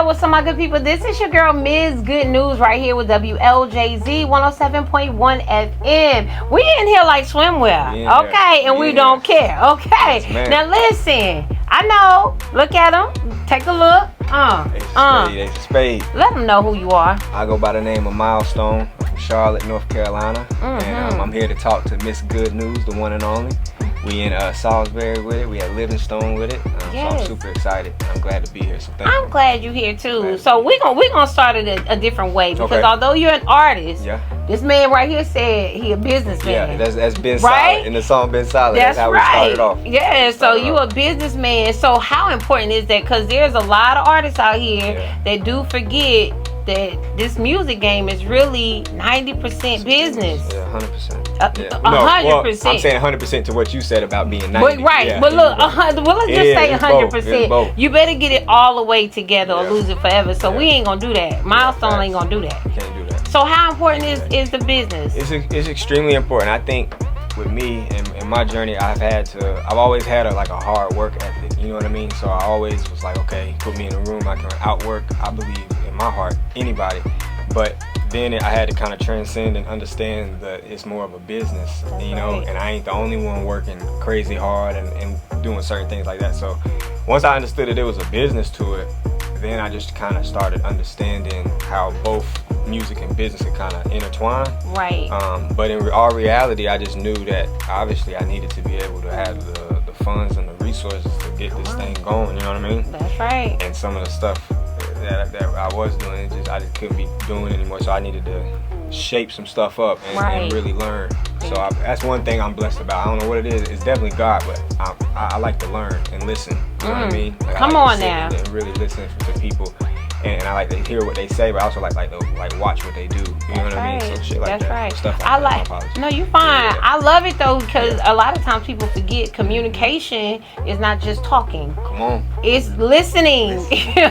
what's up, my good people? This is your girl, Ms. Good News, right here with WLJZ 107.1 FM. We in here like swimwear, okay? And we don't care, okay? Yes, now listen, I know. Look at them. Take a look. It's Spades. Let them know who you are. I go by the name of Milestone from Charlotte, North Carolina, and I'm here to talk to Miss Good News, the one and only. We in Salisbury with it. We at Livingstone with it. Yes. So I'm super excited. I'm glad to be here. So I'm glad you're here too. So we're gonna start it a different way because although you're an artist, this man right here said he a businessman. Yeah, that's been solid. And the song been solid. That's how we started off. Yeah. So you a businessman. So how important is that? Because there's a lot of artists out here that do forget that this music game is really 90% business. Yeah, 100%. 100%. I'm saying 100% to what you said about being 90. But look, let's just say 100%. You better get it all the way together or lose it forever. So we ain't gonna do that. Milestone ain't gonna do that. Can't do that. So how important is the business? It's extremely important. I think with me and my journey, I've always had a hard work ethic. You know what I mean? So I always was like, okay, put me in a room, I can outwork. I believe in my heart anybody. But then I had to kind of transcend and understand that it's more of a business, and I ain't the only one working crazy hard and doing certain things like that. So once I understood that there was a business to it, then I just kind of started understanding how both music and business could kind of intertwine. Right. But in all reality, I just knew that obviously I needed to be able to have the funds and the resources to get this thing going. You know what I mean? That's right. And some of the stuff that I was doing, I just couldn't be doing anymore. So I needed to shape some stuff up and really learn. So that's one thing I'm blessed about. I don't know what it is. It's definitely God, but I like to learn and listen. You know what I mean? Come on now. And really listen to people. And I like to hear what they say, but I also like to watch what they do. You know what I mean? So shit like that. Right. Stuff like that. No, you fine. Yeah. I love it though because a lot of times people forget communication is not just talking. Come on. It's listening.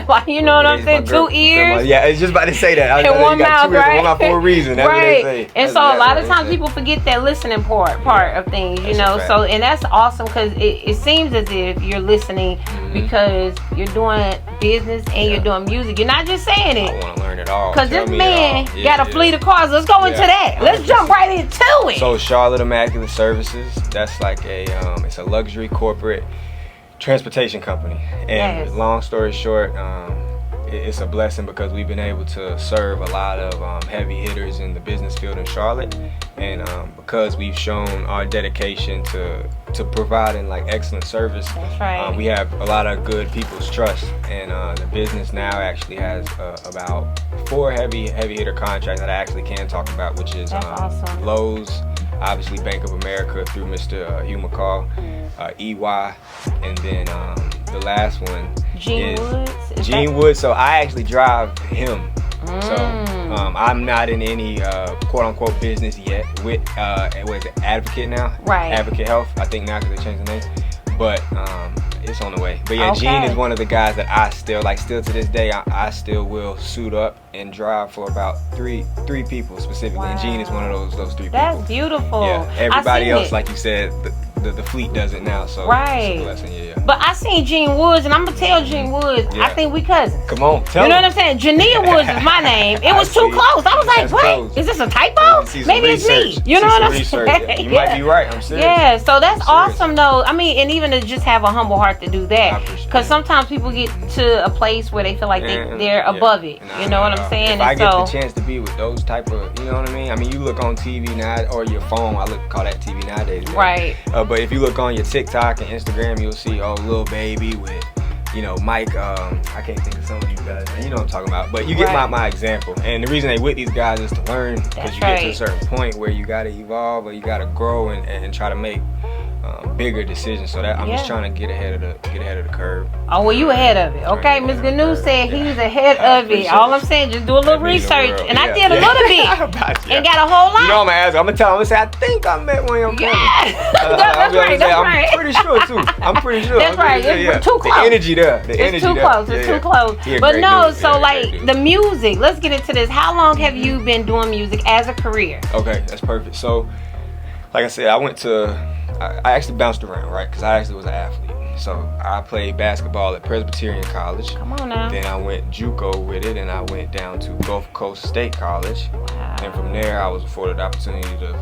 Like, you know what I'm saying? 2 ears. Yeah, it's just about to say that. And one mouth, right? One mouth for a reason. That's what they say. And so a lot of times people forget that listening part of things, you know. So and that's awesome because it seems as if you're listening because you're doing business and you're doing music. You're not just saying it. I want to learn it all. Because this man got a fleet of cars. Let's go into that. Let's jump right into it. So Charlotte Immaculate Services, that's like it's a luxury corporate transportation company. And long story short, it's a blessing because we've been able to serve a lot of heavy hitters in the business field in Charlotte. And because we've shown our dedication to providing excellent service, we have a lot of good people's trust. And the business now actually has about 4 heavy hitter contracts that I actually can talk about, which is Lowe's, obviously Bank of America through Mr. Hugh McCall, EY, and then the last one is Gene Woods. So I actually drive him. So I'm not in any quote unquote business yet with what is it, Advocate now? Right. Advocate Health, I think now because they changed the name. But it's on the way. But yeah, Gene is one of the guys that I still to this day I still will suit up and drive for about three people specifically. And Gene is one of those 3 people. That's beautiful. Yeah. Everybody else, like you said, the fleet does it now, so it's a blessing. Yeah. But I seen Gene Woods, and I'm gonna tell Gene Woods, I think we cousins. Come on, tell you know what I'm saying? Jania Woods is my name. It was too close. I was like, wait, is this a typo? Maybe it's me. You know what I'm saying? You might be right. I'm serious. Yeah, so that's awesome though. I mean, and even to just have a humble heart to do that, because sometimes people get to a place where they feel like they're above it. You know what I'm saying? If I get the chance to be with those type of, you know what I mean? I mean, you look on TV now or your phone. call that TV nowadays. Right. But if you look on your TikTok and Instagram, you'll see Lil Baby with, Mike. I can't think of some of you guys. You know what I'm talking about. But you get my example. And the reason they with these guys is to learn, because you get to a certain point where you got to evolve or you got to grow and try to make bigger decisions. So that I'm just trying to get ahead of the curve. Oh, well, you ahead of it. Okay, Ms. Gnu said he's ahead of it. All I'm saying, just do a little research. And I did a little bit. And got a whole lot. You know, I'm gonna tell him, I'm gonna say, I think I met one of your cousins. That's right. I'm pretty sure too. I'm pretty sure. That's right. It's too close. The energy there. It's too close. It's too close. But no, so like the music. Let's get into this. How long have you been doing music as a career? Okay, that's perfect. So, like I said, I actually bounced around, right? Because I actually was an athlete. So I played basketball at Presbyterian College. Come on now. Then I went JUCO with it, and I went down to Gulf Coast State College. Wow. And from there, I was afforded the opportunity to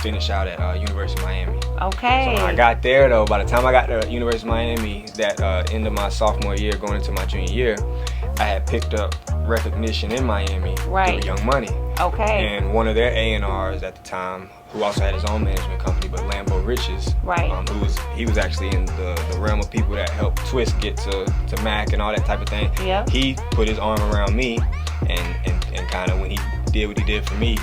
finish out at University of Miami. Okay. So when I got there, though, by the time I got to University of Miami, that end of my sophomore year, going into my junior year, I had picked up recognition in Miami through Young Money. Okay. And one of their A&Rs at the time, who also had his own management company, but Lambo Riches, he was actually in the realm of people that helped Twist get to Mac and all that type of thing. Yeah. He put his arm around me, and kind of when he did what he did for me,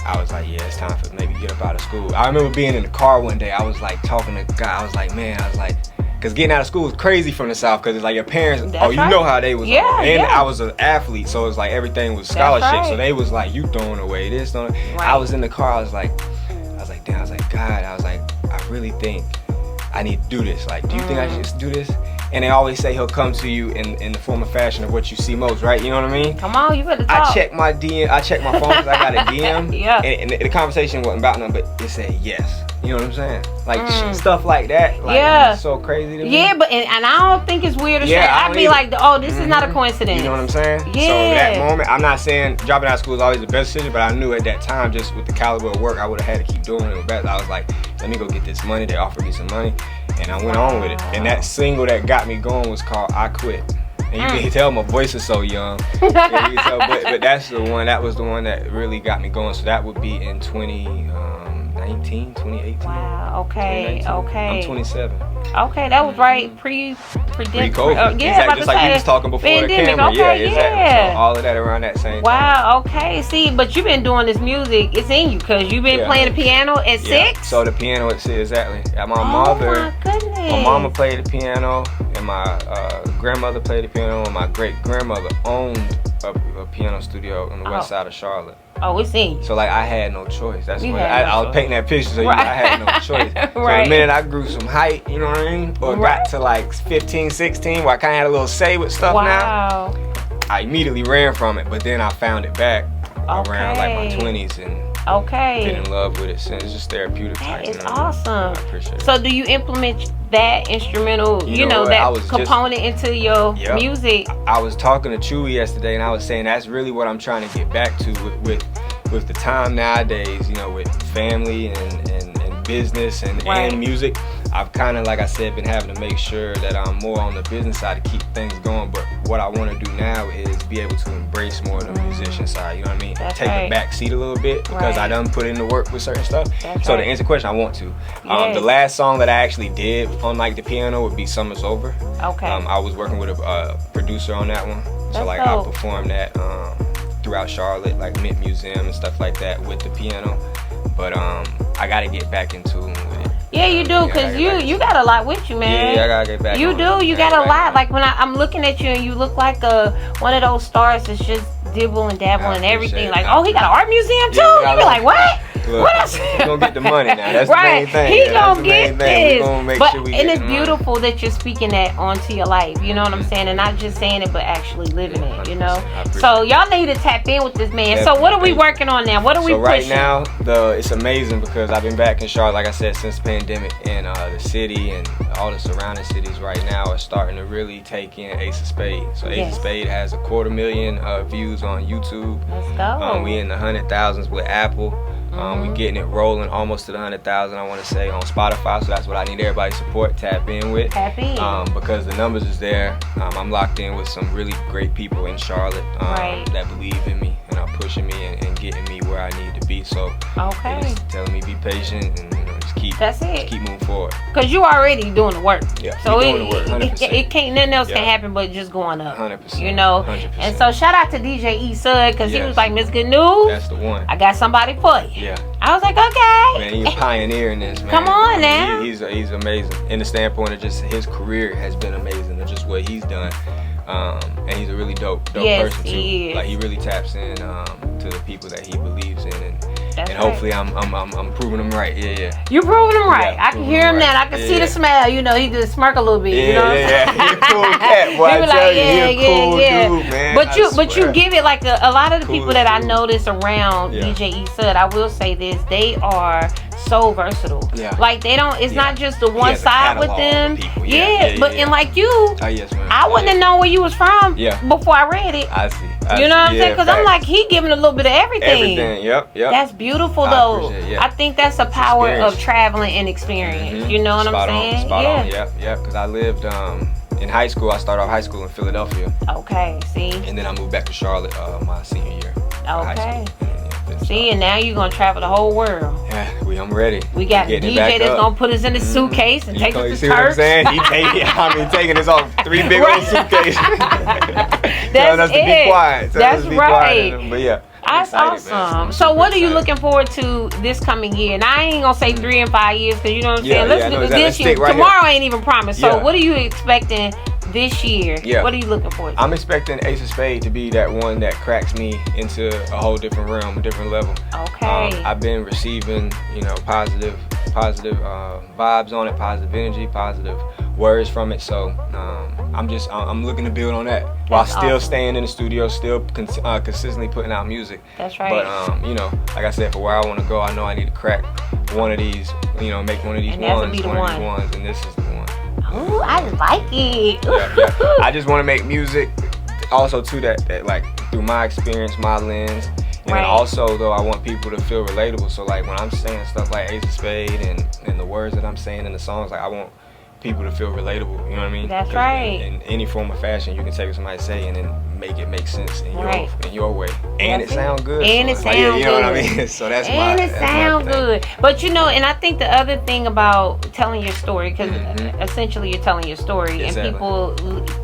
I was like, yeah, it's time for maybe get up out of school. I remember being in the car one day, I was like talking to a guy, I was like, because getting out of school is crazy from the South, because it's like your parents, you know how they was. And I was an athlete, so it was like everything was scholarship. So they was like, you throwing away this, throwing. I was in the car, I was like, damn, I was like, God, I was like, I really think I need to do this. Like, do you think I should just do this? And they always say he'll come to you in the form of fashion of what you see most, right? You know what I mean? Come on, you better talk. I checked my DM, I checked my phone because I got a DM. Yeah. And the conversation wasn't about nothing, but it said yes. You know what I'm saying? Like stuff like that. Like, it's so crazy to me. Yeah, but and I don't think it's weird to say. I'd be like, oh, this is not a coincidence. You know what I'm saying? Yeah. So that moment, I'm not saying dropping out of school is always the best decision, but I knew at that time, just with the caliber of work, I would have had to keep doing it. I was like, let me go get this money. They offered me some money, and I went on with it. And that single that got me going was called "I Quit." And you can tell my voice is so young. But that's the one. That was the one that really got me going. So that would be in 2019, 2018. Wow. Okay. I'm 27. Okay, that was right pre-COVID. Just like we was talking before the camera. Okay, exactly. So all of that around that same time. Wow. Okay. See, but you've been doing this music. It's in you because you've been playing the piano at 6. So the piano at 6, exactly. My goodness. My mama played the piano, and my grandmother played the piano, and my great grandmother owned a piano studio on the west side of Charlotte. Oh, it's in you. So like I had no choice. That's when I was painting that picture. So I had no choice. So the minute I grew some height, you know what I mean, or got to like 15, 16, where I kind of had a little say with stuff now, I immediately ran from it. But then I found it back around like my 20s and been in love with it since. It's just therapeutic type. It's awesome. I appreciate it. So do you implement that instrumental, you know that component into your music? I was talking to Chewy yesterday, and I was saying that's really what I'm trying to get back to with the time nowadays, you know, with family and business and music. I've kind of, like I said, been having to make sure that I'm more on the business side to keep things going. But what I want to do now is be able to embrace more of the musician side. You know what I mean? Take a back seat a little bit because I done put in the work with certain stuff. To answer the question, I want to. The last song that I actually did on like the piano would be "Summer's Over." Okay. I was working with a producer on that one, so like I performed that throughout Charlotte, like Mint Museum and stuff like that with the piano. But I got to get back in tune with it. Yeah, you do, because you got a lot with you, man. Yeah, I got to get back. You got a lot. Like when I'm looking at you and you look like one of those stars that's just dibble and dabble and everything. Like, he got an art museum too? You be like, what? Look, what else? He's gonna get the money now. That's the main thing. He's gonna get this. And it's beautiful that you're speaking that onto your life. You know what I'm saying? And not just saying it, but actually living it. You know. So y'all need to tap in with this man. So what are we working on now? What are we pushing? Right now, it's amazing because I've been back in Charlotte, like I said, since the pandemic, and the city and all the surrounding cities right now are starting to really take in Ace of Spades. So Ace of Spades has 250,000 views on YouTube. Let's go. We in the 100,000s with Apple. We getting it rolling almost to the 100,000, I want to say, on Spotify. So that's what I need everybody's support. Tap in with. Because the numbers is there. I'm locked in with some really great people in Charlotte that believe in me and are pushing me and getting me where I need to be. So they're just telling me be patient and just keep moving forward. Because you already doing the work. Yeah. So doing the work. 100%. It can't, nothing else can happen but just going up. 100%. You know. 100%. And so shout out to DJ E-Sud because he was like, Miss Good News. That's the one. I got somebody for you. Yeah. I was like, okay. Man, he's a pioneer in this, man. Come on now. He's amazing. In the standpoint of just his career has been amazing, and just what he's done. And he's a really dope person too. He is. Like he really taps in to the people that he believes in, and hopefully I'm proving him right. Yeah. You proving him right. Yeah, I can hear him now. I can see the smile. You know, he just smirk a little bit. Yeah, you know what I'm saying? He's a cool cat, boy. Dude, man. But you give it like a lot of the people that I notice around DJ E-Sud. I will say this: they are so versatile. Yeah. Like they don't. It's not just the one side with them. But and like you, yes, ma'am. I wouldn't have known where you was from. Before I read it. I see. You know what I'm saying? Because I'm like, he giving a little bit of everything. Yep. That's beautiful though. I think that's the power of traveling and experience. You know what I'm saying? Spot on. Yep. Because I lived in high school. I started off high school in Philadelphia. Okay. See. And then I moved back to Charlotte my senior year. Okay. See, and now you're gonna travel the whole world. Yeah, I'm ready. We got a DJ that's gonna put us in the suitcase and take us to see what I'm saying? Taking us off 3 big old suitcases. That's it. To be quiet. That's right. But yeah. That's awesome. So what are you looking forward to this coming year? And I ain't gonna say 3 and 5 years because you know what I'm saying. Let's do this year. Tomorrow ain't even promised. So what are you expecting this year? What are you looking forward to? I'm expecting Ace of Spades to be that one that cracks me into a whole different realm, a different level. Okay. I've been receiving, positive vibes on it, positive energy, positive words from it. So I'm looking to build on that while still staying in the studio, still consistently putting out music. That's right. But like I said, for where I want to go, I know I need to crack one of these, make one of these ones, and this is the one. Ooh, I like it. I just want to make music also too that like through my experience, my lens. And then also though I want people to feel relatable. So like when I'm saying stuff like Ace of Spade and the words that I'm saying in the songs, like I want people to feel relatable, you know what I mean? That's right. In any form of fashion, you can take what somebody say and then make it make sense in your way. And it sound good. And it sound good. You know what I mean? So that's and it sound good. But and I think the other thing about telling your story, because essentially you're telling your story and people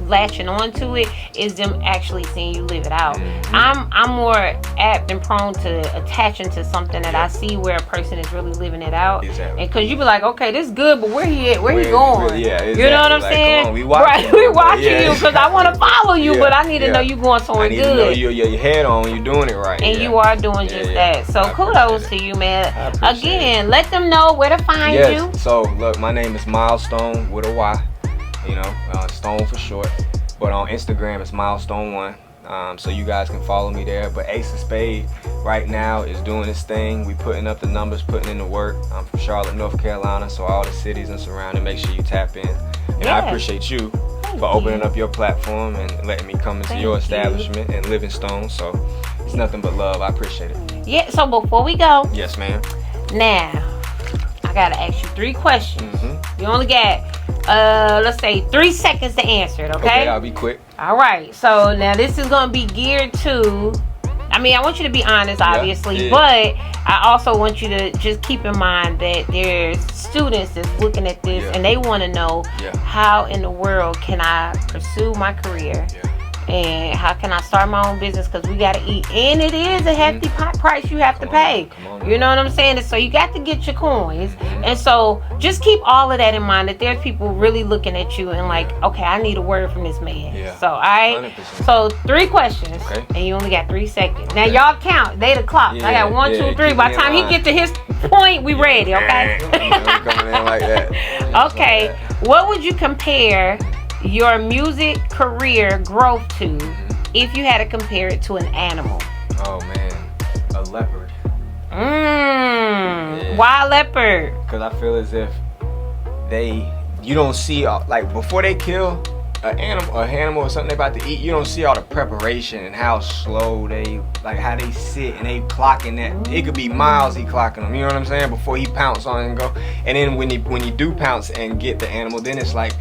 latching onto it is them actually seeing you live it out. I'm more apt and prone to attaching to something that I see where a person is really living it out. Exactly. And because you be like, okay, this is good, but where he at? Where he going? Exactly. You know what I'm saying? Come on, we watching, we watching you because I want to follow you, but I need to know you going somewhere good. I need to know your head on, you're doing it right. And you are doing just that. So kudos to you, man. Again, let them know where to find you. So look, my name is Milestone with a Y. Stone for short. But on Instagram it's Milestone1. So you guys can follow me there. But Ace of Spade right now is doing its thing. We putting up the numbers, putting in the work. I'm from Charlotte, North Carolina, so all the cities and surrounding, make sure you tap in. And I appreciate you for opening up your platform and letting me come into your establishment and Livingstone. So it's nothing but love. I appreciate it. Yeah, so before we go. Yes, ma'am. Now, I gotta ask you 3 questions. You only got let's say 3 seconds to answer it, okay? I'll be quick. All right. So now this is gonna be geared to, I want you to be honest, obviously, but I also want you to just keep in mind that there's students that's looking at this and they want to know how in the world can I pursue my career and how can I start my own business, because we got to eat, and it is a hefty price you have to pay. You know what I'm saying? So you got to get your coins, and so just keep all of that in mind, that there's people really looking at you and like, okay, I need a word from this man. So so 3 questions, and you only got 3 seconds. Now y'all count, they the clock. I got 1, 2, 3. By the time he get to his point, we ready. Okay. Coming in like that. Okay. What would you compare your music career growth to if you had to compare it to an animal? Oh man, a leopard. Why leopard? Because I feel as if you don't see like before they kill an animal or something they about to eat, you don't see all the preparation and how slow how they sit and they clocking that. It could be miles he clocking them, you know what I'm saying, before he pounce on it and go. And then when you do pounce and get the animal, then it's like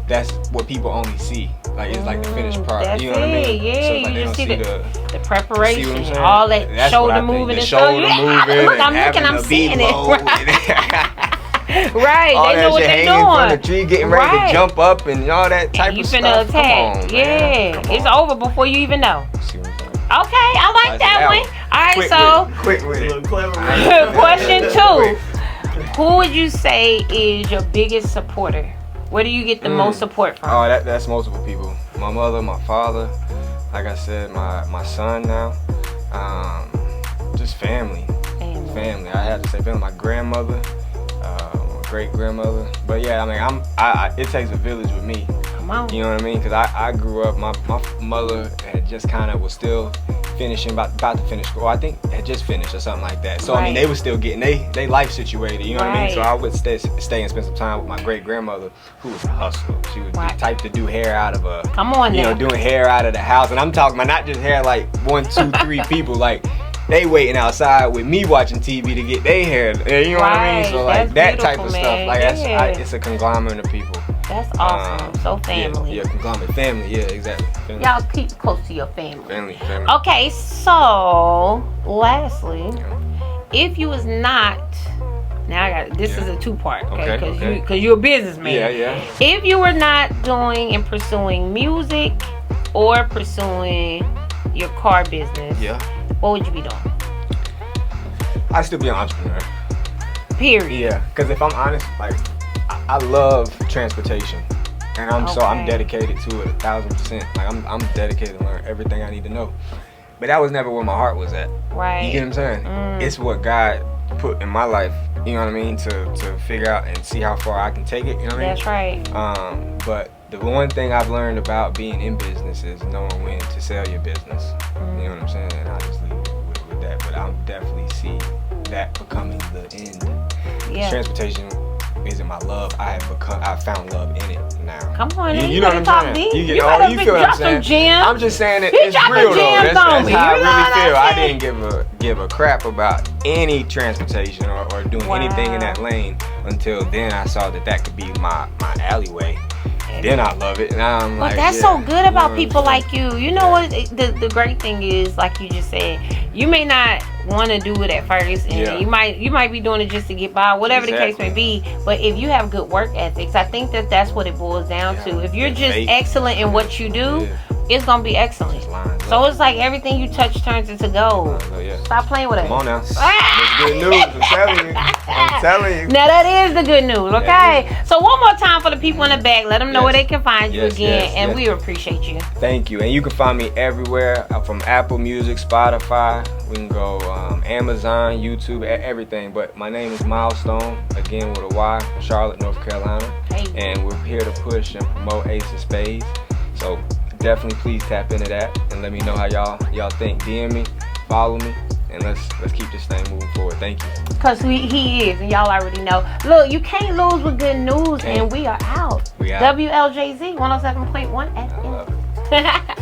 that's what people only see. Like it's like the finished product. You know what I mean? Yeah, so like you just see the preparation, see what I'm saying? all that shoulder moving and stuff. Shoulder moving. Look, I'm looking, I'm seeing it. Right, all they know what they're doing. From the tree, getting ready to jump up and all that type of stuff. You finna attack. It's over before you even know. Okay, I like that one. All right, quick with it. Question 2. Who would you say is your biggest supporter? Where do you get the most support from? Oh, that's multiple people. My mother, my father, like I said, my son now. Just family. Family. I have to say family. My grandmother, my great grandmother. But yeah, it takes a village with me. Come on. You know what I mean? Because I grew up, my mother had just kind of was still finishing, about to finish school. I think had just finished or something like that. So I mean, they were still getting they life situated. You know what I mean? So I would stay and spend some time with my great grandmother, who was a hustler. She was the type to do hair out of a. Come on, you know, doing hair out of the house, and I'm talking about not just hair like 1, 2, 3 people, like. They waiting outside with me watching TV to get their hair. You know what I mean? So like that type of stuff. Like it's a conglomerate of people. That's awesome. So family. Yeah, conglomerate family. Yeah, exactly. Family. Y'all keep close to your family. Family. Okay, so lastly, if you was not, now I got this is a 2-part. Okay, because you're a businessman. Yeah. If you were not doing and pursuing music or pursuing your car business, what would you be doing? I'd still be an entrepreneur. Period. Yeah, because if I'm honest, like I love transportation, and I'm dedicated to it 1,000%. Like I'm dedicated to learn everything I need to know. But that was never where my heart was at. Right. You get what I'm saying? It's what God put in my life. You know what I mean? To figure out and see how far I can take it. You know what I mean? That's right. But the one thing I've learned about being in business is knowing when to sell your business. You know what I'm saying? And I just leave it with that. But I'll definitely see that becoming the end. Yeah. Transportation isn't my love. I found love in it now. Come on, you know what I'm saying? You feel what I'm saying? I'm just saying it, it's real though. That's how I really feel. I didn't give a crap about any transportation or doing anything in that lane until then. I saw that could be my alleyway. Then I love it, and I'm like, that's so good about people like you. You know what? The great thing is, like you just said, you may not want to do it at first, and you might be doing it just to get by, whatever the case may be. But if you have good work ethics, I think that's what it boils down to. If you're just excellent in what you do, it's gonna be excellent. So it's like everything you touch turns into gold. Stop playing with it. Come on now. That's good news. I'm telling you. Now that is the good news. Okay. So one more time for the people in the back, let them know where they can find you again, and we appreciate you. Thank you. And you can find me everywhere from Apple Music, Spotify. We can go Amazon, YouTube, everything. But my name is Milestone, again with a Y, from Charlotte, North Carolina. And we're here to push and promote Ace of Spades. So definitely please tap into that and let me know how y'all think. DM me, follow me, and let's keep this thing moving forward. Thank you. Because he is, and y'all already know. Look, you can't lose with good news, and we are out. WLJZ 107.1 FM.